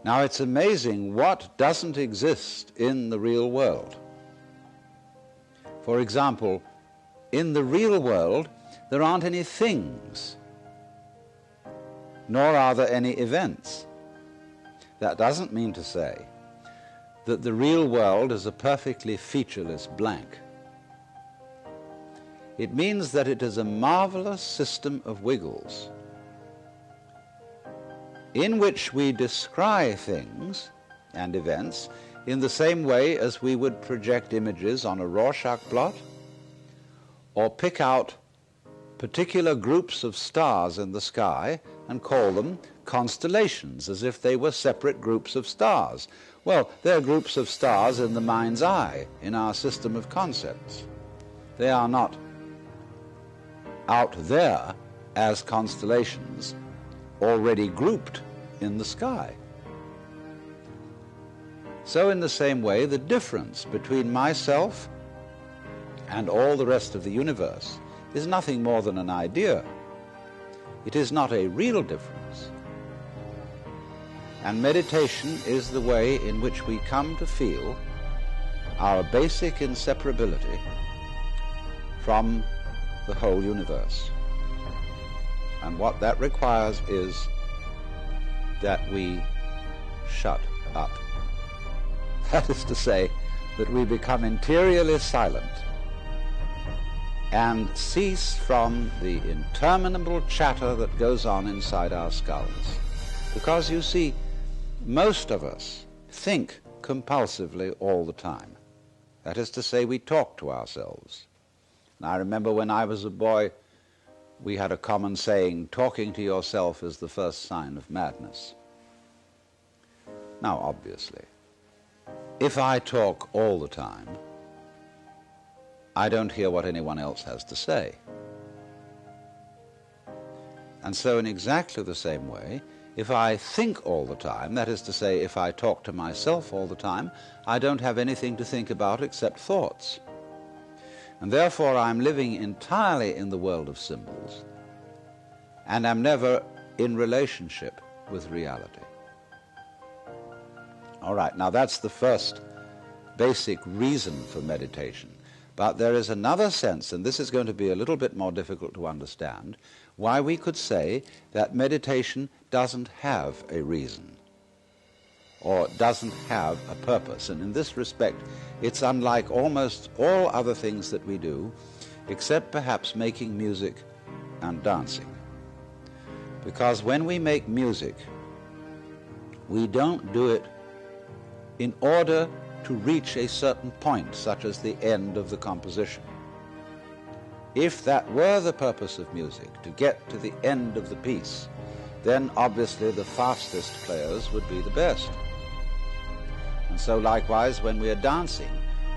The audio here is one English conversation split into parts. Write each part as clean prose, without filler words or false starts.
Now, it's amazing what doesn't exist in the real world. For example, in the real world, there aren't any things, nor are there any events. That doesn't mean to say that the real world is a perfectly featureless blank. It means that it is a marvelous system of wiggles in which we descry things and events in the same way as we would project images on a Rorschach blot, or pick out particular groups of stars in the sky and call them constellations, as if they were separate groups of stars. Well, they're groups of stars in the mind's eye, in our system of concepts. They are not out there as constellations already grouped in the sky. So in the same way, the difference between myself and all the rest of the universe is nothing more than an idea. It is not a real difference. And meditation is the way in which we come to feel our basic inseparability from the whole universe. And what that requires is that we shut up. That is to say, that we become interiorly silent and cease from the interminable chatter that goes on inside our skulls. Because you see, most of us think compulsively all the time. That is to say, we talk to ourselves. And I remember when I was a boy, we had a common saying, talking to yourself is the first sign of madness. Now, obviously, if I talk all the time, I don't hear what anyone else has to say. And so in exactly the same way, if I think all the time, that is to say, if I talk to myself all the time, I don't have anything to think about except thoughts. And therefore I'm living entirely in the world of symbols, and I'm never in relationship with reality. All right, now that's the first basic reason for meditation. But there is another sense, and this is going to be a little bit more difficult to understand, why we could say that meditation doesn't have a reason or doesn't have a purpose. And in this respect, it's unlike almost all other things that we do, except perhaps making music and dancing. Because when we make music, we don't do it in order to reach a certain point, such as the end of the composition. If that were the purpose of music, to get to the end of the piece, then obviously the fastest players would be the best. And so likewise, when we are dancing,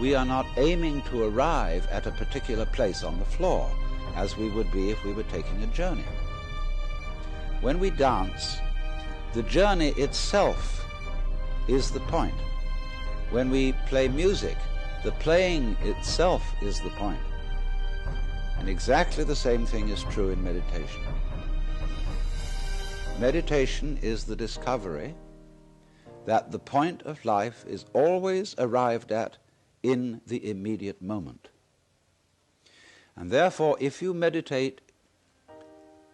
we are not aiming to arrive at a particular place on the floor, as we would be if we were taking a journey. When we dance, the journey itself is the point. When we play music, the playing itself is the point. And exactly the same thing is true in meditation. Meditation is the discovery that the point of life is always arrived at in the immediate moment. And therefore, if you meditate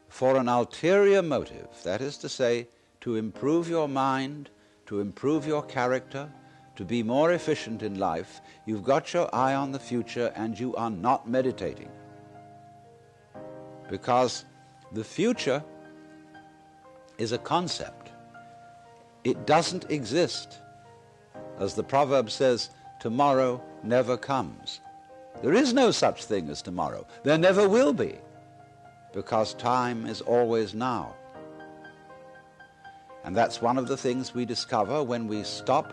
for an ulterior motive, that is to say, to improve your mind, to improve your character, to be more efficient in life, you've got your eye on the future and you are not meditating. Because the future is a concept. It doesn't exist. As the proverb says, tomorrow never comes. There is no such thing as tomorrow. There never will be, because time is always now. And that's one of the things we discover when we stop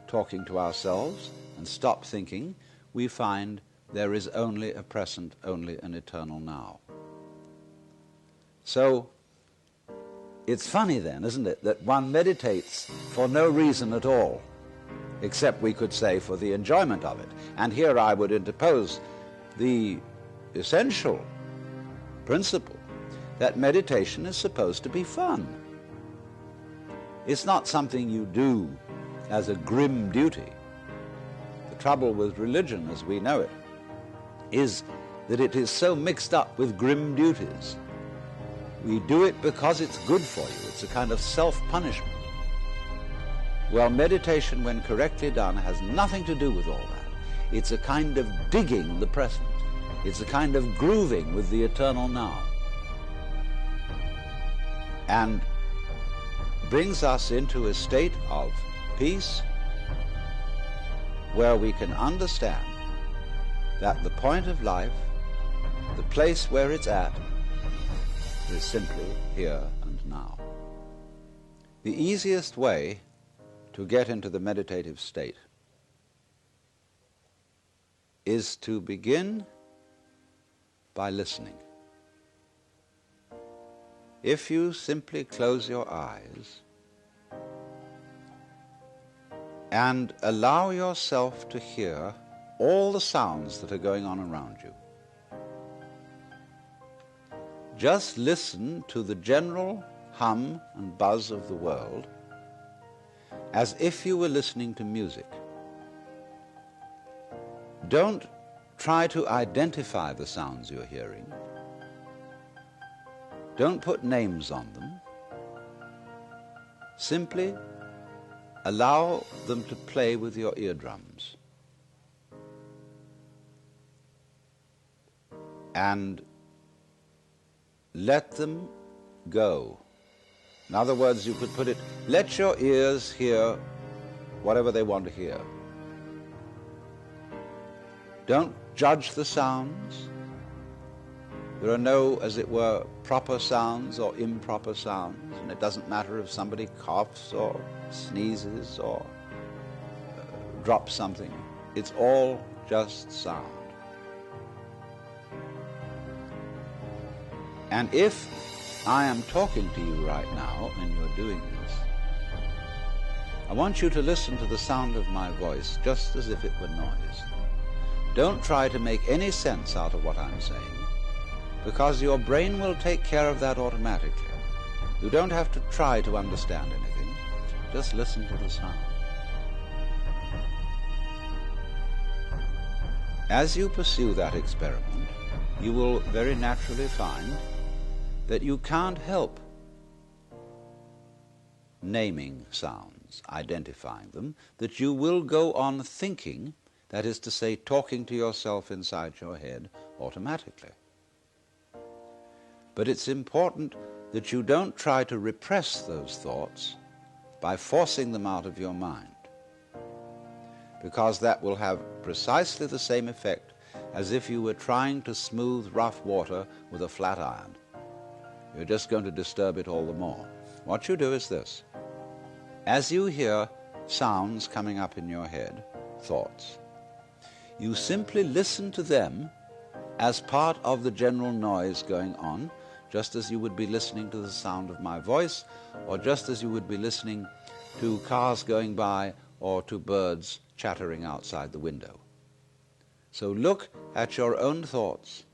talking to ourselves and stop thinking. We find there is only a present, only an eternal now. So it's funny then, isn't it, that one meditates for no reason at all, except we could say for the enjoyment of it. And here I would interpose the essential principle that meditation is supposed to be fun. It's not something you do as a grim duty. The trouble with religion, as we know it, is that it is so mixed up with grim duties. We do it because it's good for you. It's a kind of self-punishment. Well, meditation, when correctly done, has nothing to do with all that. It's a kind of digging the present. It's a kind of grooving with the eternal now. And brings us into a state of peace where we can understand that the point of life, the place where it's at, is simply here and now. The easiest way to get into the meditative state is to begin by listening. If you simply close your eyes and allow yourself to hear all the sounds that are going on around you, just listen to the general hum and buzz of the world as if you were listening to music. Don't try to identify the sounds you're hearing. Don't put names on them. Simply allow them to play with your eardrums. And let them go. In other words, you could put it, let your ears hear whatever they want to hear. Don't judge the sounds. There are no, as it were, proper sounds or improper sounds, and it doesn't matter if somebody coughs or sneezes or drops something. It's all just sound. And if I am talking to you right now and you're doing this, I want you to listen to the sound of my voice just as if it were noise. Don't try to make any sense out of what I'm saying, because your brain will take care of that automatically. You don't have to try to understand anything. Just listen to the sound. As you pursue that experiment, you will very naturally find that you can't help naming sounds, identifying them, that you will go on thinking, that is to say, talking to yourself inside your head automatically. But it's important that you don't try to repress those thoughts by forcing them out of your mind, because that will have precisely the same effect as if you were trying to smooth rough water with a flat iron. You're just going to disturb it all the more. What you do is this. As you hear sounds coming up in your head, thoughts, you simply listen to them as part of the general noise going on, just as you would be listening to the sound of my voice, or just as you would be listening to cars going by or to birds chattering outside the window. So look at your own thoughts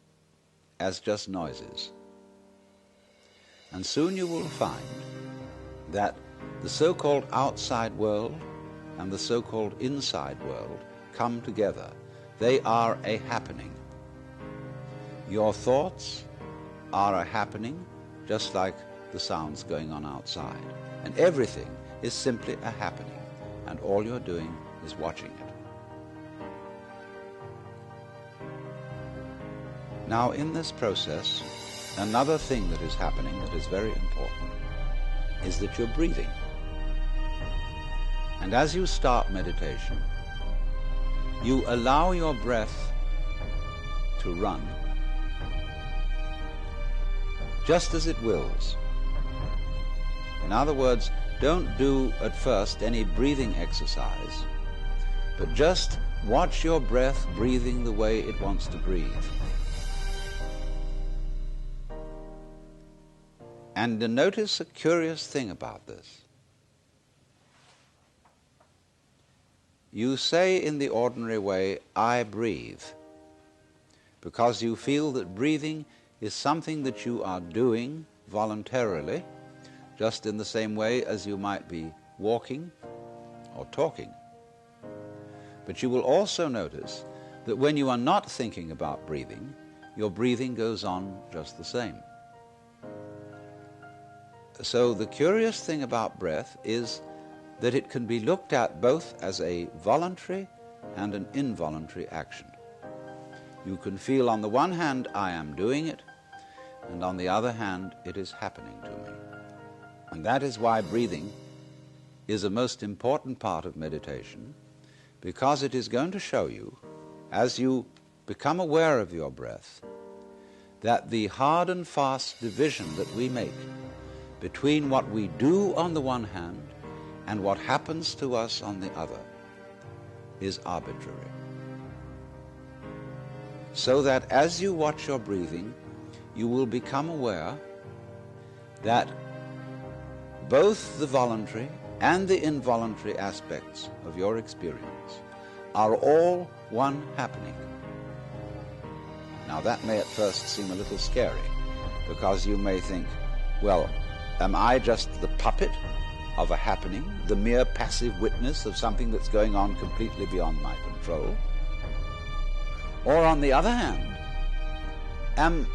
as just noises. And soon you will find that the so-called outside world and the so-called inside world come together. They are a happening. Your thoughts are a happening, just like the sounds going on outside. And everything is simply a happening, and all you're doing is watching it. Now, in this process, another thing that is happening that is very important is that you're breathing. And as you start meditation, you allow your breath to run just as it wills. In other words, don't do at first any breathing exercise, but just watch your breath breathing the way it wants to breathe. And notice a curious thing about this. You say in the ordinary way, I breathe, because you feel that breathing is something that you are doing voluntarily, just in the same way as you might be walking or talking. But you will also notice that when you are not thinking about breathing, your breathing goes on just the same. So the curious thing about breath is that it can be looked at both as a voluntary and an involuntary action. You can feel on the one hand, I am doing it, and on the other hand, it is happening to me. And that is why breathing is a most important part of meditation, because it is going to show you, as you become aware of your breath, that the hard and fast division that we make between what we do on the one hand and what happens to us on the other is arbitrary. So that as you watch your breathing, you will become aware that both the voluntary and the involuntary aspects of your experience are all one happening. Now that may at first seem a little scary, because you may think, well, am I just the puppet of a happening, the mere passive witness of something that's going on completely beyond my control? Or on the other hand, am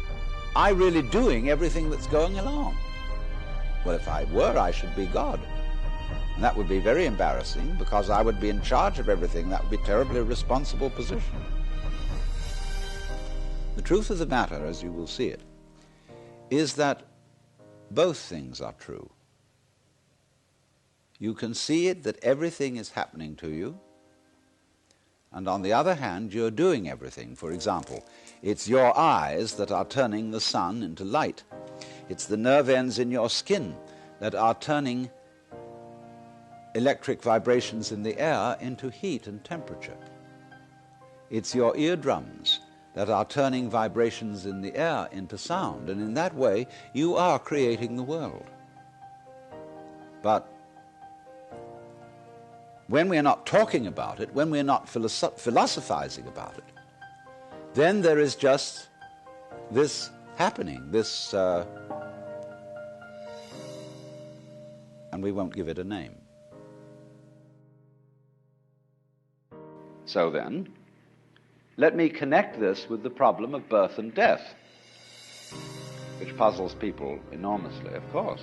I really doing everything that's going along? Well, if I were, I should be God. And that would be very embarrassing, because I would be in charge of everything. That would be a terribly responsible position. The truth of the matter, as you will see it, is that both things are true. You can see it that everything is happening to you, and on the other hand, you're doing everything. For example, it's your eyes that are turning the sun into light. It's the nerve ends in your skin that are turning electric vibrations in the air into heat and temperature. It's your eardrums that are turning vibrations in the air into sound, and in that way you are creating the world. But when we are not talking about it, when we are not philosophizing about it, then there is just this happening, this, and we won't give it a name. So then, let me connect this with the problem of birth and death, which puzzles people enormously, of course.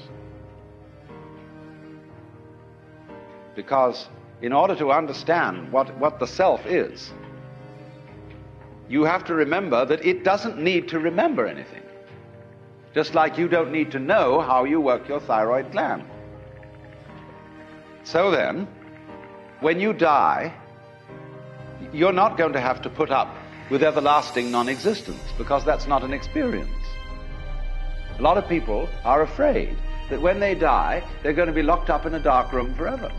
Because in order to understand what the self is, you have to remember that it doesn't need to remember anything. Just like you don't need to know how you work your thyroid gland. So then, when you die, you're not going to have to put up with everlasting non-existence, because that's not an experience. A lot of people are afraid that when they die, they're going to be locked up in a dark room forever.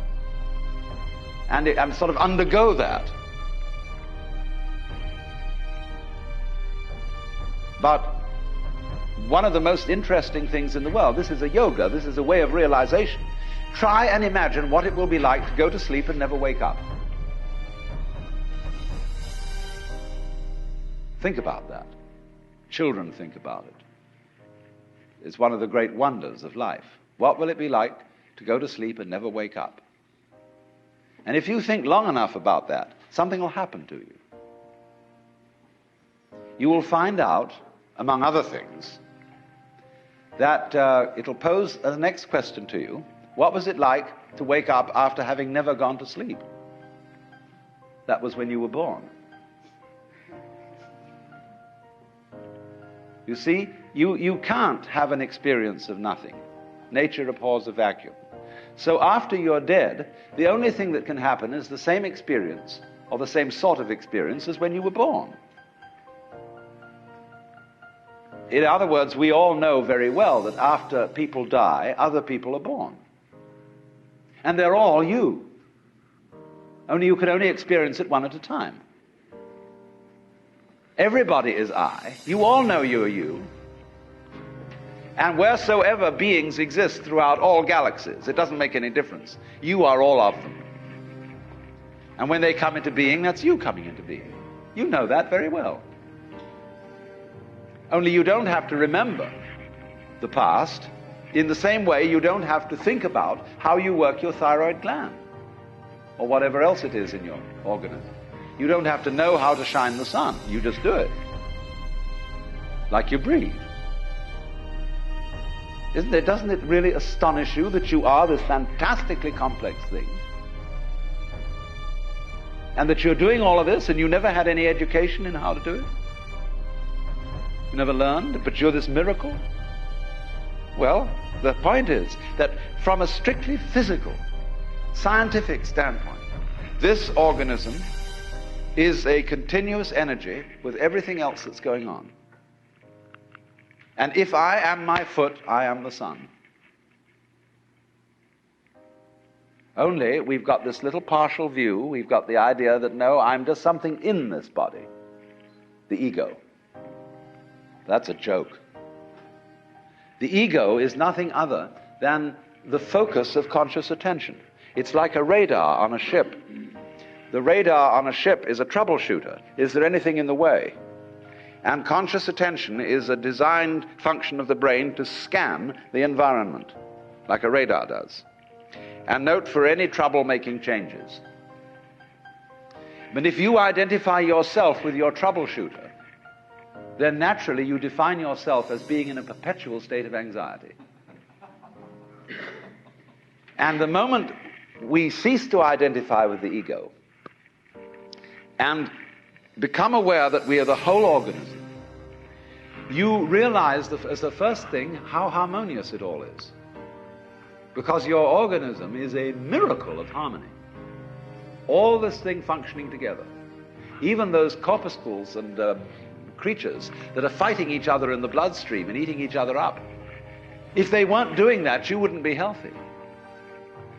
And sort of undergo that. But one of the most interesting things in the world, this is a yoga, this is a way of realization. Try and imagine what it will be like to go to sleep and never wake up. Think about that. Children think about it. It's one of the great wonders of life. What will it be like to go to sleep and never wake up? And if you think long enough about that, something will happen to you. You will find out, among other things, that it'll pose the next question to you. What was it like to wake up after having never gone to sleep? That was when you were born. You see, you can't have an experience of nothing. Nature abhors a vacuum. So after you're dead, the only thing that can happen is the same experience, or the same sort of experience as when you were born. In other words, we all know very well that after people die, other people are born. And they're all you. Only you can only experience it one at a time. Everybody is I. You all know you are you. And wheresoever beings exist throughout all galaxies, it doesn't make any difference. You are all of them. And when they come into being, that's you coming into being. You know that very well. Only you don't have to remember the past. In the same way, you don't have to think about how you work your thyroid gland or whatever else it is in your organism. You don't have to know how to shine the sun. You just do it. Like you breathe. Doesn't it really astonish you that you are this fantastically complex thing? And that you're doing all of this and you never had any education in how to do it? You never learned, but you're this miracle? Well, the point is that from a strictly physical, scientific standpoint, this organism is a continuous energy with everything else that's going on. And if I am my foot, I am the sun. Only we've got this little partial view. We've got the idea that, no, I'm just something in this body. The ego. That's a joke. The ego is nothing other than the focus of conscious attention. It's like a radar on a ship. The radar on a ship is a troubleshooter. Is there anything in the way? And conscious attention is a designed function of the brain to scan the environment, like a radar does, and note for any trouble-making changes. But if you identify yourself with your troubleshooter, then naturally you define yourself as being in a perpetual state of anxiety. And the moment we cease to identify with the ego and become aware that we are the whole organism, you realize as the first thing how harmonious it all is. Because your organism is a miracle of harmony. All this thing functioning together. Even those corpuscles and creatures that are fighting each other in the bloodstream and eating each other up. If they weren't doing that, you wouldn't be healthy.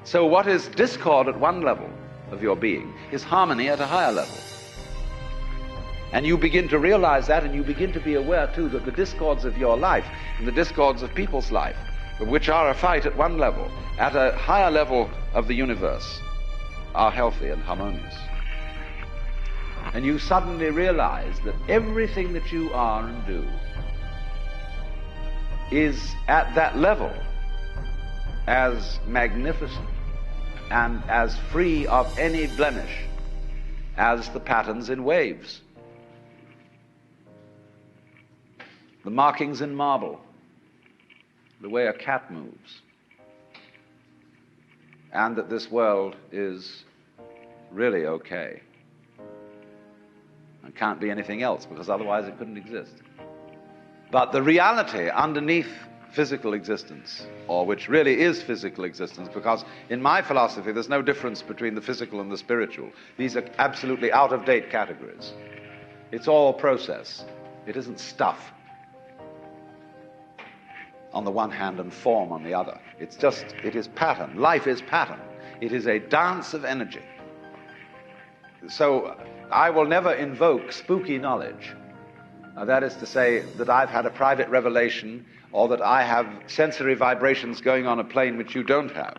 So what is discord at one level of your being is harmony at a higher level. And you begin to realize that, and you begin to be aware too that the discords of your life and the discords of people's life, which are a fight at one level, at a higher level of the universe, are healthy and harmonious. And you suddenly realize that everything that you are and do is at that level as magnificent and as free of any blemish as the patterns in waves, the markings in marble, the way a cat moves, and that this world is really okay. And can't be anything else, because otherwise it couldn't exist. But the reality underneath physical existence, or which really is physical existence, because in my philosophy there's no difference between the physical and the spiritual. These are absolutely out-of-date categories. It's all process. It isn't stuff on the one hand and form on the other. It is pattern. Life is pattern. It is a dance of energy. So I will never invoke spooky knowledge. That is to say that I've had a private revelation or that I have sensory vibrations going on a plane which you don't have.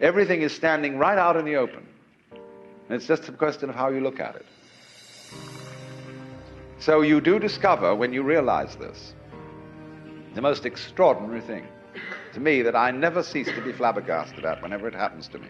Everything is standing right out in the open. And it's just a question of how you look at it. So you do discover, when you realize this, the most extraordinary thing to me that I never cease to be flabbergasted at whenever it happens to me.